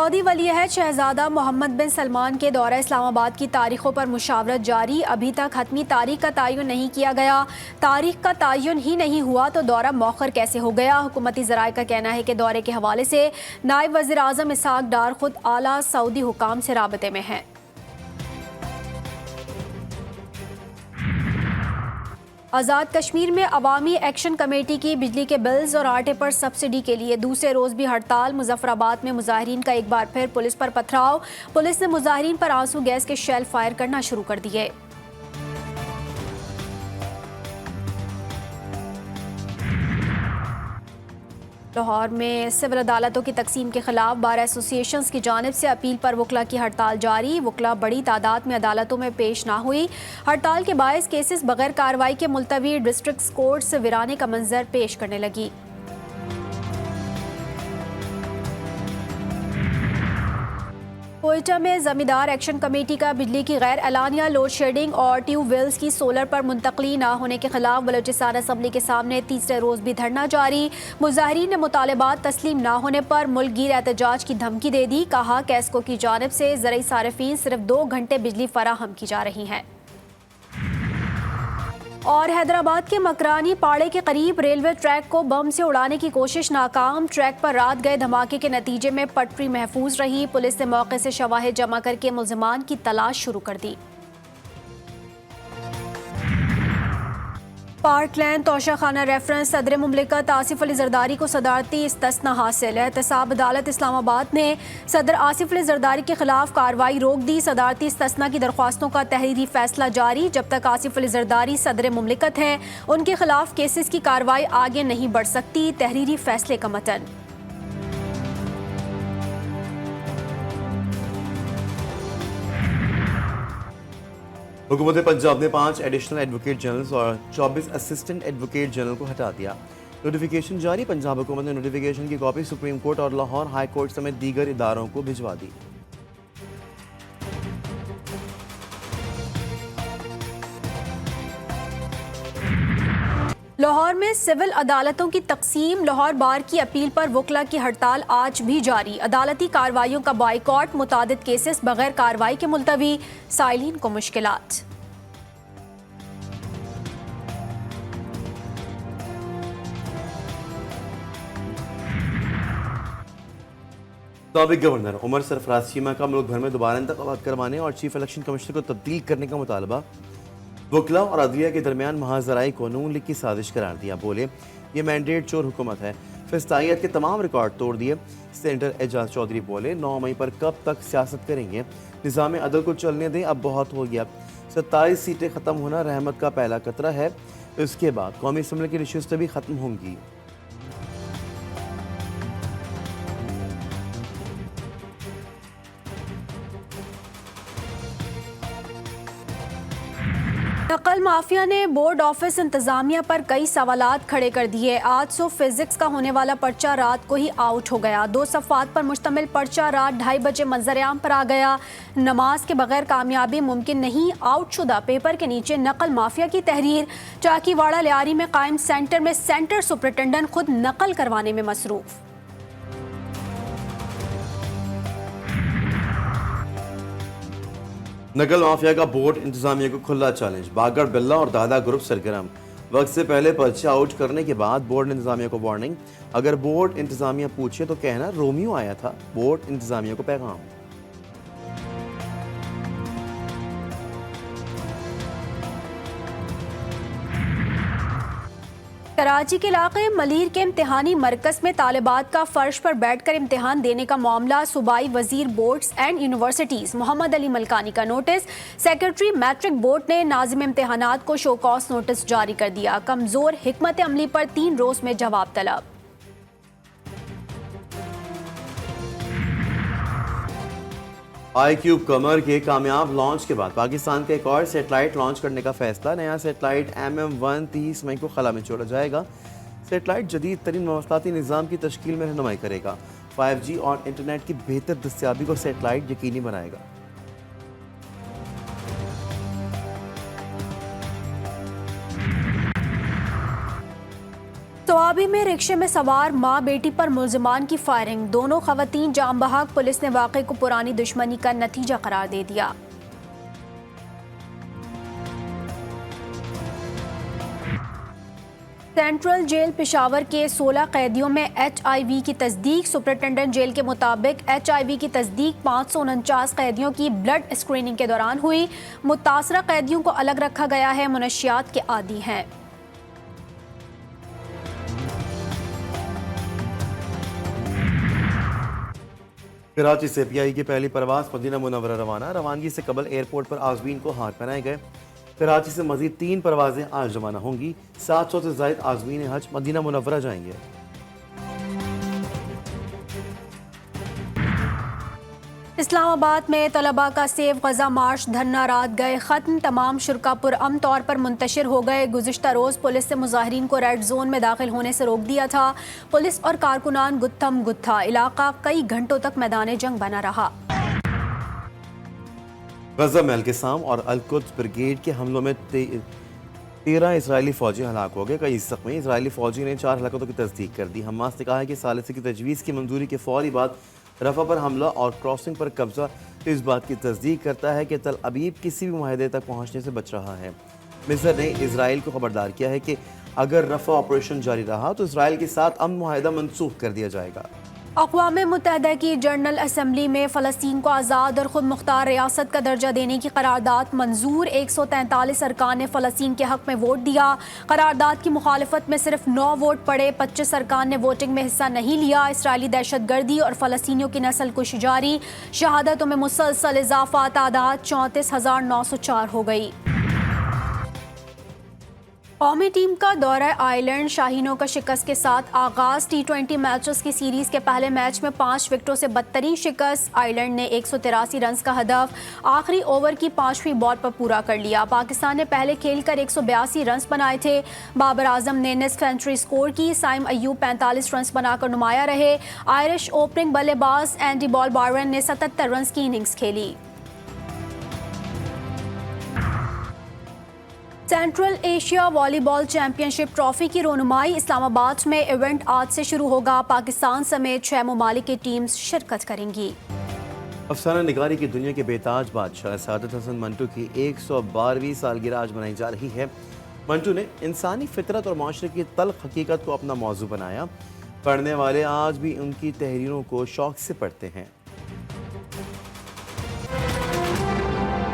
Saudi वलीअहद शहजादा मोहम्मद बिन सलमान के दौरा इस्लामाबाद की तारीखों पर मुशावरत जारी। अभी तक हतमी तारीख का तयन नहीं किया गया। तारीख का तयन ही नहीं हुआ तो दौरा मौखर कैसे हो गया। हुकूमती ज़राए का कहना है कि दौरे के हवाले से नायब वज़ीर आज़म इसहाक डार खुद आला सऊदी हुकाम से राबते में हैं। आज़ाद कश्मीर में अवामी एक्शन कमेटी की बिजली के बिल्स और आटे पर सब्सिडी के लिए दूसरे रोज़ भी हड़ताल। मुजफ्फराबाद में मुजाहिरीन का एक बार फिर पुलिस पर पथराव। पुलिस ने मुजाहिरीन पर आंसू गैस के शेल फायर करना शुरू कर दिए। लाहौर में सिविल अदालतों की तकसीम के खिलाफ बार एसोसिएशंस की जानिब से अपील पर वकला की हड़ताल जारी। वकला बड़ी तादाद में अदालतों में पेश ना हुई। हड़ताल के बायस केसेस बगैर कार्रवाई के मुलतवी। डिस्ट्रिक्ट कोर्ट्स वीराने का मंजर पेश करने लगी। कोयटा में जमींदार एक्शन कमेटी का बिजली की गैर एलानिया लोड शेडिंग और ट्यूबवेल्स की सोलर पर मुंतकली न होने के खिलाफ बलोचिस्तान असम्बली के सामने तीसरे रोज भी धरना जारी। मुजाहिरीन ने मुतालबात तस्लीम न होने पर मुल्क गिर एहतजाज की धमकी दे दी। कहा कैस्को की जानिब से ज़रई सारिफीन सिर्फ 2 घंटे बिजली फराहम की जा रही हैं। और हैदराबाद के मकरानी पाड़े के करीब रेलवे ट्रैक को बम से उड़ाने की कोशिश नाकाम। ट्रैक पर रात गए धमाके के नतीजे में पटरी महफूज रही। पुलिस ने मौके से शवाहिद जमा करके मुल्जिमान की तलाश शुरू कर दी। पार्कलैंड तोशाखाना रेफरेंस सदर मुमलिकत आसिफ अली जरदारी को सदारती इस्तिस्ना हासिल है। एहतसाब अदालत इस्लामाबाद ने सदर आसिफ अली जरदारी के खिलाफ कार्रवाई रोक दी। सदारती इस्तिस्ना की दरख्वास्तों का तहरीरी फैसला जारी। जब तक आसिफ अली जरदारी सदर मुमलिकत हैं उनके खिलाफ केसेस की कार्रवाई आगे नहीं बढ़ सकती। तहरीरी फैसले का मतन। हुकूमत पंजाब ने 5 एडिशनल एडवोकेट जनरल्स और 24 असिस्टेंट एडवोकेट जनरल को हटा दिया। नोटिफिकेशन जारी। पंजाब हुकूमत ने नोटिफिकेशन की कॉपी सुप्रीम कोर्ट और लाहौर हाई कोर्ट समेत दीगर इदारों को भिजवा दी। लाहौर में सिविल अदालतों की तकसीम। लाहौर बार की अपील पर वकला की हड़ताल आज भी जारी। अदालती कार्रवाइयों का बाइकॉट। मुतादिद केसेस बगैर कार्रवाई के मुलतवी। साइलिन को मुश्किलात। साबिक गवर्नर उमर सरफराज चीमा का मुल्क भर में दोबारा इंतखाबात करवाने और चीफ इलेक्शन कमिश्नर को तब्दील करने का मुतालबा। वकला और अदलिया के दरमियान महाजराई को नून लीग की साजिश करार दिया। बोले ये मैंडेट चोर हुकूमत है। फिस्तायत के तमाम रिकॉर्ड तोड़ दिए। सेनेटर एजाज चौधरी बोले 9 मई पर कब तक सियासत करेंगे। निज़ाम अदल को चलने दें, अब बहुत हो गया। 27 सीटें ख़त्म होना रहमत का पहला कतरा है। इसके बाद कौमी असम्बली की नशिस्तें भी ख़त्म होंगी। नकल माफिया ने बोर्ड ऑफिस इंतजामिया पर कई सवालात खड़े कर दिए। 800 फिजिक्स का होने वाला पर्चा रात को ही आउट हो गया। 2 सफ़ात पर मुश्तमिल पर्चा रात 2:30 बजे मंजर-ए-आम पर आ गया। नमाज के बगैर कामयाबी मुमकिन नहीं। आउटशुदा पेपर के नीचे नकल माफिया की तहरीर। चाकीवाड़ा लियारी में कायम सेंटर में सेंटर सुपरिटेंडेंट खुद नकल करवाने में मसरूफ। नकल माफिया का बोर्ड इंतजामिया को खुला चैलेंज। बागर बिल्ला और दादा ग्रुप सरगर्म। वक्त से पहले पर्चे आउट करने के बाद बोर्ड इंतजामिया को वार्निंग। अगर बोर्ड इंतजामिया पूछे तो कहना रोमियो आया था। बोर्ड इंतजामिया को पैगाम। कराची के इलाके मलीर के इम्तिहानी मरकज में तालिबात का फर्श पर बैठकर इम्तिहान देने का मामला। सूबाई वजीर boards and universities Mohammad Ali Malkani का नोटिस। सेक्रेटरी मैट्रिक बोर्ड ने नाजिम इम्तिहानात को शो कॉज नोटिस जारी कर दिया। कमजोर हिकमत अमली पर 3 रोज में जवाब तलब। iCube कमर के कामयाब लॉन्च के बाद पाकिस्तान का एक और सेटेलाइट लॉन्च करने का फैसला। नया सेटेलाइट MM-1 30 मई को खला में छोड़ा जाएगा। सेटेलाइट जदीद तरीन मवासलाती निज़ाम की तश्कील में रहनुमाई करेगा। 5G और इंटरनेट की बेहतर दस्तियाबी को सेटेलाइट यकीनी बनाएगा। तवाबी में रिक्शे में सवार मां बेटी पर मुलजिमान की फायरिंग, दोनों खवातीन जाम बहक। पुलिस ने वाक़े को पुरानी दुश्मनी का नतीजा करार दे दिया। सेंट्रल जेल पेशावर के 16 कैदियों में HIV की तस्दीक। सुपरिटेंडेंट जेल के मुताबिक HIV की तस्दीक 549 कैदियों की ब्लड स्क्रीनिंग के दौरान हुई। मुतासरा कैदियों को अलग रखा गया है, मुनशियात के आदी हैं। कराची से PI की पहली परवाज मदीना मुनव्वरा रवाना। रवानगी से कबल एयरपोर्ट पर आज़मीन को हाथ पहनाए गए। कराची से मजीद 3 परवाजें आज रवाना होंगी। 700 से ज़ायद आज़मीन हज मदीना मुनव्वरा जाएंगे। इस्लामाबाद में तलबा का सेव गजा मार्च धरना रात गए खत्म। तमाम शुरा पुरअमन तौर पर मुंतशिर हो गए। गुज़िश्ता रोज़ पुलिस ने मुजाहिरीन को रेड जोन में दाखिल होने से रोक दिया था। पुलिस और कारकुनान गुत्थम गुत्था, इलाका कई घंटों तक मैदान जंग बना रहा। गजा में अल-क़िसाम और अल-कुद्स ब्रिगेड के हमलों में 13 इसराइली फौजी हलाक हो गए। कई ज़ख्मी। इसराइली फौजी ने 4 हलाकतों की तस्दीक कर दी। हमास ने कहा है कि सालिसी की तजवीज़ की मंजूरी के फौरी बाद रफा पर हमला और क्रॉसिंग पर कब्जा इस बात की तस्दीक करता है कि तल अबीब किसी भी मुआहदे तक पहुँचने से बच रहा है। मिस्र ने इसराइल को खबरदार किया है कि अगर रफा ऑपरेशन जारी रहा तो इसराइल के साथ अमन मुआहदा मनसूख कर दिया जाएगा। अक़वाम मुत्तहिदा की जनरल असम्बली में फ़लस्तीन को आज़ाद और खुद मुख्तार रियासत का दर्जा देने की करारदाद मंजूर। 143 अरकान ने फ़लस्तीन के हक़ में वोट दिया। करारदाद की मुखालफत में सिर्फ 9 वोट पड़े। 25 अरकान ने वोटिंग में हिस्सा नहीं लिया। इसराइली दहशत गर्दी और फ़लस्तीनियों की नस्ल कुश जारी। शहादतों में मुसलसल इजाफा, तादाद 34,904 हो गई। कौमी टीम का दौरा आयरलैंड, शाहीनों का शिकस्त के साथ आगाज। T20 मैचेस की सीरीज के पहले मैच में 5 विकेटों से बदतरीन शिकस्त। आयरलैंड ने 183 रन का हदफ आखिरी ओवर की 5वीं बॉल पर पूरा कर लिया। पाकिस्तान ने पहले खेलकर 182 रन बनाए थे। बाबर आजम ने निस्फ सेंचुरी स्कोर की। साइम अयूब 45 रन बनाकर नुमाया रहे। आयरिश ओपनिंग बल्लेबाज एंडी बॉल बारन ने 77 रन की इनिंग्स खेली। Central Asia volleyball championship trophy की रोनुमाई इस्लामाबाद में। इवेंट आज से शुरू होगा। पाकिस्तान समेत 6 ममालिक की टीम्स शिरकत करेंगी। अफसाना निगारी की दुनिया के बेताज बादशाह सादत हसन मंटू की 112वीं सालगिरह आज मनाई जा रही है। मंटू ने इंसानी फितरत और माशरे की तल्ख हकीकत को अपना मौजू बनाया। पढ़ने वाले आज भी उनकी तहरीरों को शौक से पढ़ते हैं।